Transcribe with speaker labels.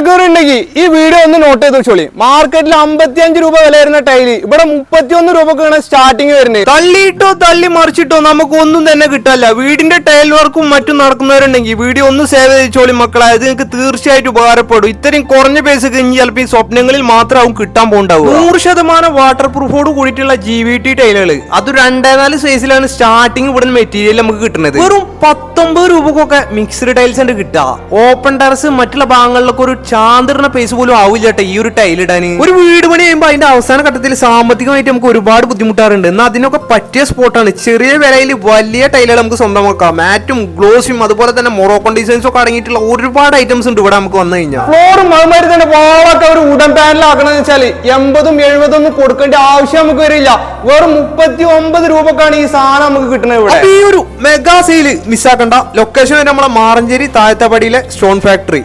Speaker 1: നോക്കുന്നവരുണ്ടെങ്കിൽ ഈ വീഡിയോ ഒന്ന് നോട്ട് ചെയ്ത് വെച്ചോളി. മാർക്കറ്റിൽ 55 രൂപ വില വരുന്ന ടൈല് ഇവിടെ 31 രൂപക്കാണ് സ്റ്റാർട്ടിങ് വരുന്നത്. തള്ളിയിട്ടോ തള്ളി മറിച്ചിട്ടോ നമുക്ക് ഒന്നും തന്നെ കിട്ടില്ല. വീടിന്റെ ടൈൽ വർക്കും മറ്റും നടക്കുന്നവരുണ്ടെങ്കിൽ വീഡിയോ ഒന്ന് സേവ് ചെയ്തോളി മക്കളെ. അത് നിങ്ങൾക്ക് തീർച്ചയായിട്ടും ഉപകാരപ്പെടും. ഇത്രയും കുറഞ്ഞ പൈസ കഴിഞ്ഞ് ചിലപ്പോൾ ഈ സ്വപ്നങ്ങളിൽ മാത്രമാവും കിട്ടാൻ പോകണ്ടാവും. 100% വാട്ടർ പ്രൂഫോട് കൂടിയിട്ടുള്ള GVT ടൈലുകൾ അത് 2-4 സൈസിലാണ് സ്റ്റാർട്ടിങ് ഇവിടെ മെറ്റീരിയൽ നമുക്ക് കിട്ടുന്നത്. വെറും 19 രൂപക്കൊക്കെ മിക്സ്ഡ് ടൈൽസ് ഉണ്ട് കിട്ടുക. ഓപ്പൺ ടെറസ് മറ്റുള്ള ഭാഗങ്ങളിലൊക്കെ ഒരു ചാന്തിടുന്ന പൈസ പോലും ആവില്ല കേട്ടോ ഈ ഒരു ടൈൽ ഇടാൻ. ഒരു വീട് പണി ചെയ്യുമ്പോൾ അതിന്റെ അവസാന ഘട്ടത്തിൽ സാമ്പത്തികമായിട്ട് നമുക്ക് ഒരുപാട് ബുദ്ധിമുട്ടാറുണ്ട്. എന്നാൽ അതിനൊക്കെ പറ്റിയ സ്പോട്ടാണ്. ചെറിയ വിലയിൽ വലിയ ടൈലുകൾ നമുക്ക് സ്വന്തമാക്കാം. മാറ്റും ഗ്ലോസും അതുപോലെ തന്നെ മൊറോക്കോൺ ഡിസൈൻസും ഒക്കെ അടങ്ങിയിട്ടുള്ള ഒരുപാട് ഐറ്റംസ് ഉണ്ട് ഇവിടെ നമുക്ക് വന്നു കഴിഞ്ഞാൽ. ഫ്ലോറും അതുമാതിരി തന്നെ വാളൊക്കെ ഒരു ഉടൻ പാനലാക്കണമെന്ന് വെച്ചാൽ 80-70 കൊടുക്കേണ്ട ആവശ്യം നമുക്ക് വരില്ല. വെറും 39 രൂപക്കാണ് ഈ സാധനം നമുക്ക് കിട്ടുന്നത് ഇവിടെ. ഈ ഒരു മെഗാ സെയിൽ മിസ്സാക്കണ്ട. ലൊക്കേഷൻ നമ്മളെ മാറഞ്ചേരി താഴത്തപടിയിലെ സ്റ്റോൺ ഫാക്ടറി.